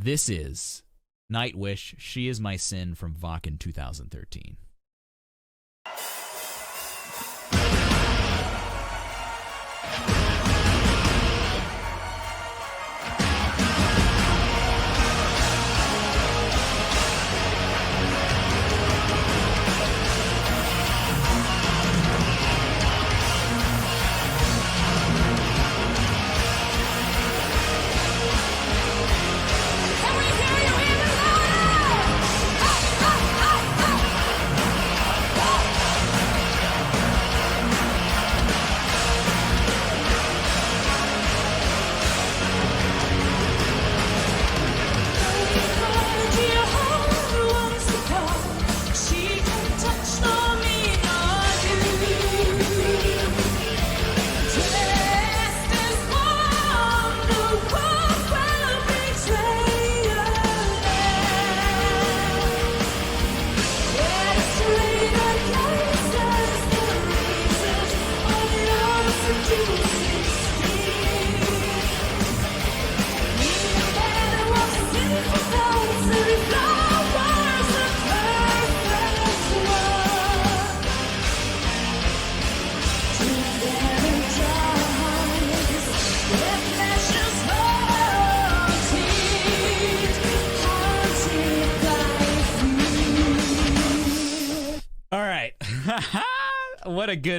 This is Nightwish, She Is My Sin from Wacken 2013.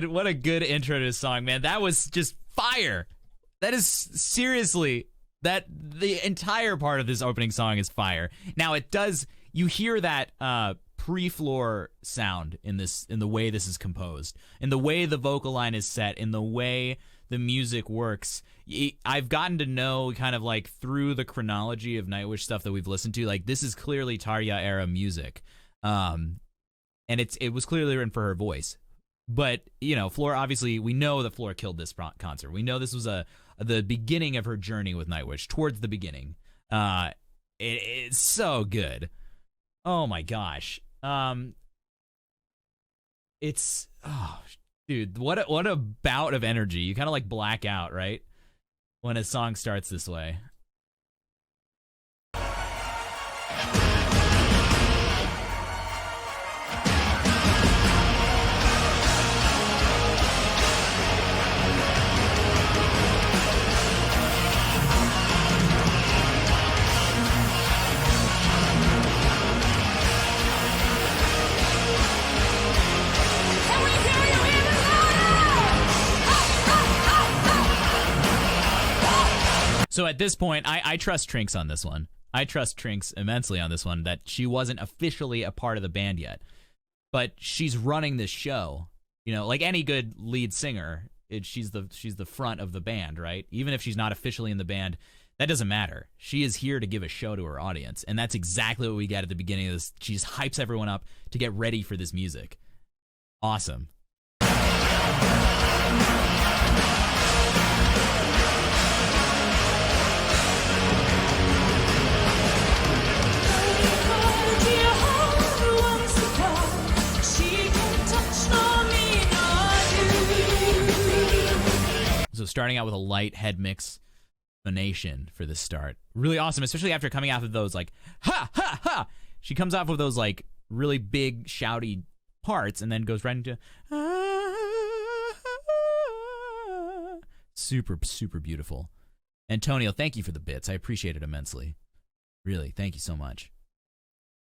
What a good intro to the song, man. That was just fire. That is seriously, that the entire part of this opening song is fire. Now it does, you hear that pre-floor sound in the way this is composed, in the way the vocal line is set, in the way the music works. I've gotten to know kind of like through the chronology of Nightwish stuff that we've listened to, like this is clearly Tarja era music. And it was clearly written for her voice. But, you know, Floor, obviously, we know that Floor killed this concert. We know this was the beginning of her journey with Nightwish, towards the beginning. It's so good. Oh, my gosh. It's, oh, dude, what a bout of energy. You kind of like black out, right? When a song starts this way. So at this point, I trust Trinks on this one. I trust Trinks immensely on this one, that she wasn't officially a part of the band yet. But she's running this show. You know, like any good lead singer, she's the front of the band, right? Even if she's not officially in the band, that doesn't matter. She is here to give a show to her audience. And that's exactly what we get at the beginning of this. She just hypes everyone up to get ready for this music. Awesome. So starting out with a light head mix phonation for the start. Really awesome, especially after coming out of those like, ha, ha, ha. She comes off with those like really big shouty parts and then goes right into, super, super beautiful. And Tonal, thank you for the bits. I appreciate it immensely. Really, thank you so much.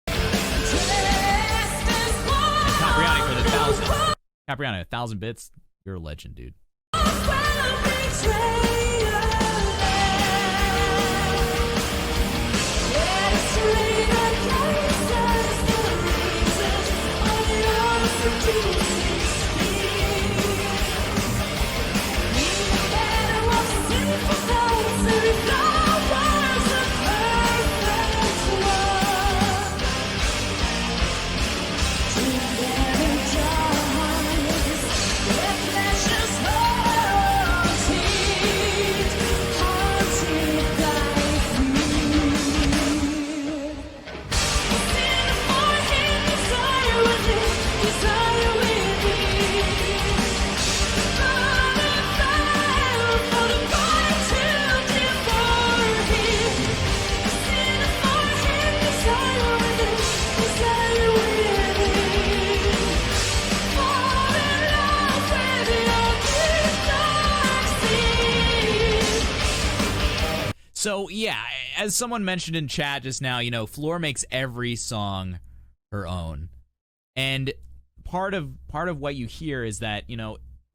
Capriani for the 1,000. Capriani, 1,000 bits. You're a legend, dude. Yeah, as someone mentioned in chat just now, Floor makes every song her own. And part of what you hear is that,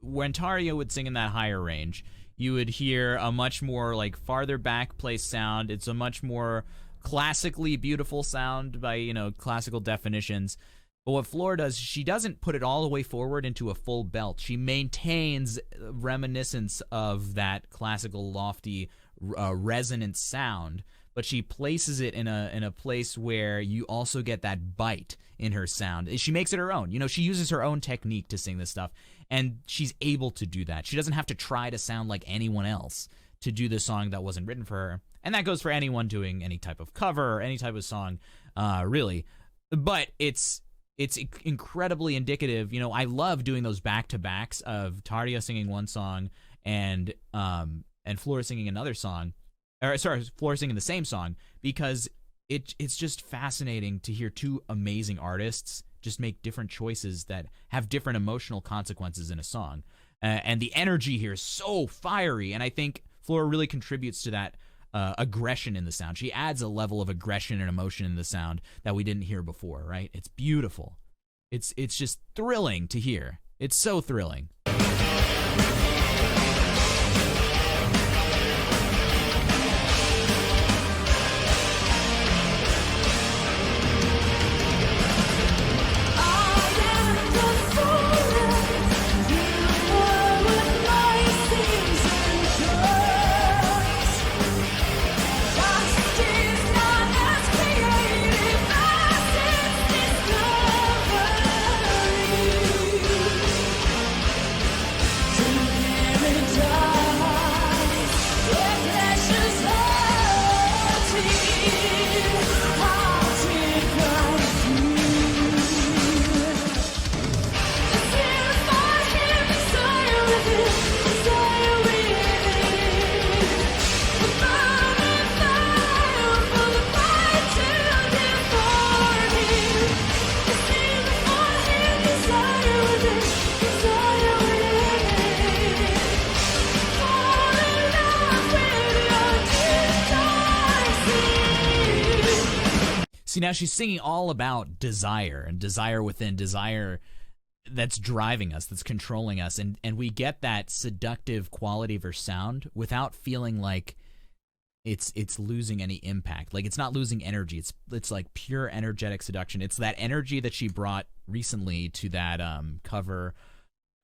when Taria would sing in that higher range, you would hear a much more like farther back place sound. It's a much more classically beautiful sound by, classical definitions. But what Floor does, she doesn't put it all the way forward into a full belt. She maintains reminiscence of that classical lofty resonant sound, but she places it in a place where you also get that bite in her sound. She makes it her own. She uses her own technique to sing this stuff, and she's able to do that. She doesn't have to try to sound like anyone else to do the song that wasn't written for her. And that goes for anyone doing any type of cover or any type of song, really. But it's incredibly indicative. I love doing those back-to-backs of Taria singing one song and Floor singing another song. Floor singing the same song, because it's just fascinating to hear two amazing artists just make different choices that have different emotional consequences in a song. And the energy here is so fiery, and I think Floor really contributes to that aggression in the sound. She adds a level of aggression and emotion in the sound that we didn't hear before, right? It's beautiful. It's just thrilling to hear. It's so thrilling. See, now she's singing all about desire and desire within, desire that's driving us, that's controlling us, and we get that seductive quality of her sound without feeling like it's losing any impact. Like, it's not losing energy. It's like pure energetic seduction. It's that energy that she brought recently to that cover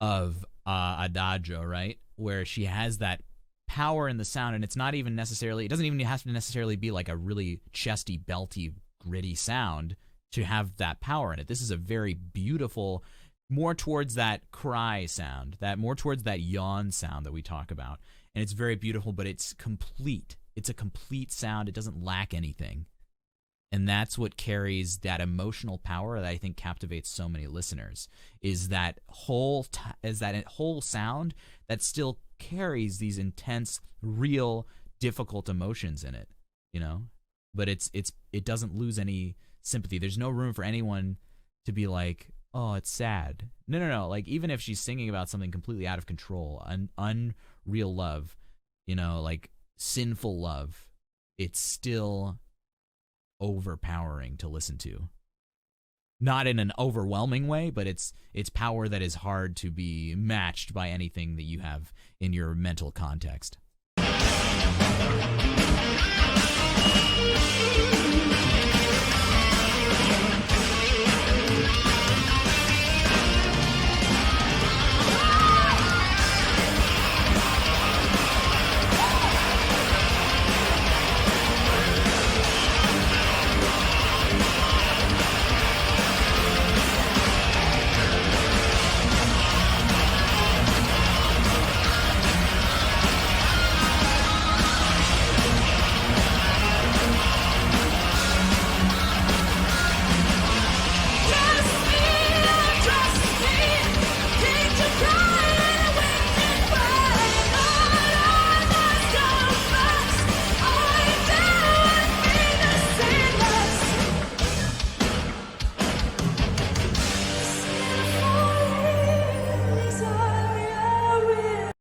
of Adagio, right? Where she has that power in the sound, and it's not even necessarily, it doesn't even have to necessarily be like a really chesty, belty, gritty sound to have that power in it. This is a very beautiful, more towards that cry sound, that more towards that yawn sound that we talk about. And it's very beautiful, but it's complete. It's a complete sound. It doesn't lack anything. And that's what carries that emotional power that I think captivates so many listeners, is that whole sound that still carries these intense, real, difficult emotions in it, But it doesn't lose any sympathy. There's no room for anyone to be like, oh, it's sad. No. Like, even if she's singing about something completely out of control, unreal love, like sinful love, it's still overpowering to listen to. Not in an overwhelming way, but it's power that is hard to be matched by anything that you have in your mental context.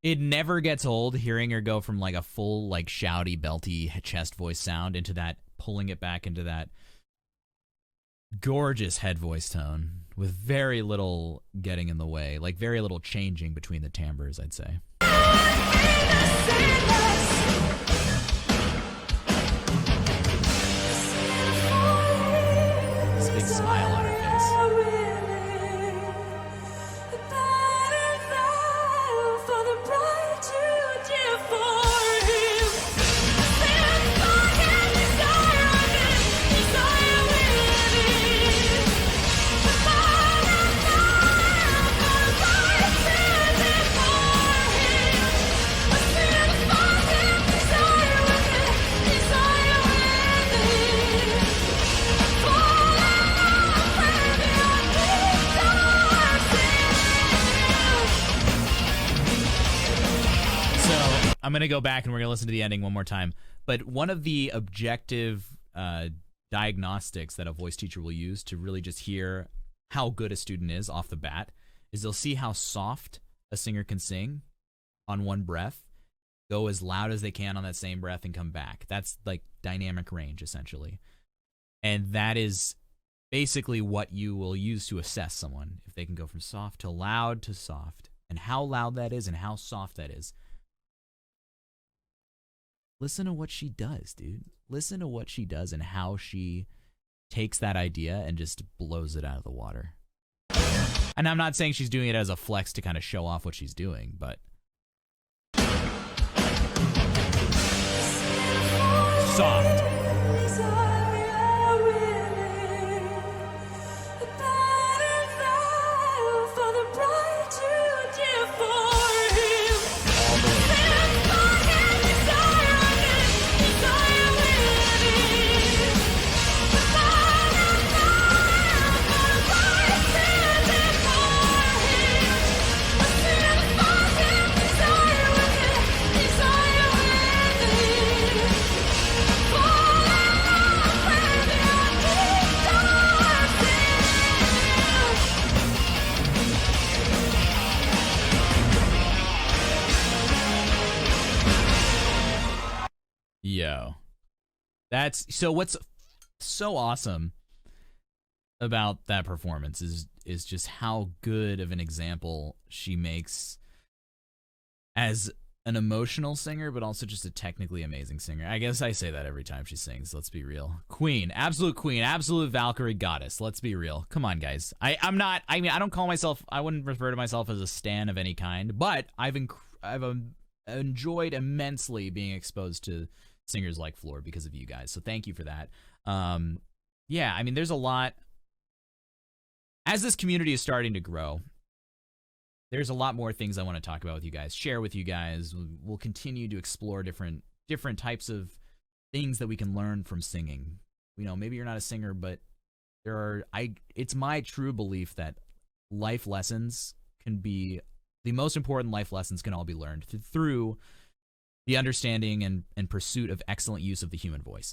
It never gets old hearing her go from like a full, like shouty, belty chest voice sound into that, pulling it back into that gorgeous head voice tone with very little getting in the way, like very little changing between the timbres, I'd say. This big smile on her face. I'm going to go back and we're going to listen to the ending one more time. But one of the objective diagnostics that a voice teacher will use to really just hear how good a student is off the bat is they'll see how soft a singer can sing on one breath, go as loud as they can on that same breath, and come back. That's like dynamic range, essentially. And that is basically what you will use to assess someone, if they can go from soft to loud to soft, and how loud that is and how soft that is. Listen to what she does, dude. Listen to what she does and how she takes that idea and just blows it out of the water. And I'm not saying she's doing it as a flex to kind of show off what she's doing, but soft. Yo, that's so. What's so awesome about that performance is just how good of an example she makes as an emotional singer, but also just a technically amazing singer. I guess I say that every time she sings. Let's be real. Queen, absolute Valkyrie goddess. Let's be real. Come on, guys. I'm not. I mean, I don't call myself. I wouldn't refer to myself as a stan of any kind. But I've enjoyed immensely being exposed to singers like Floor because of you guys. So thank you for that. Yeah, I mean, there's a lot. As this community is starting to grow, there's a lot more things I want to talk about with you guys, share with you guys. We'll continue to explore different types of things that we can learn from singing. You know, maybe you're not a singer, but it's my true belief that life lessons can be, the most important life lessons can all be learned through the understanding and pursuit of excellent use of the human voice.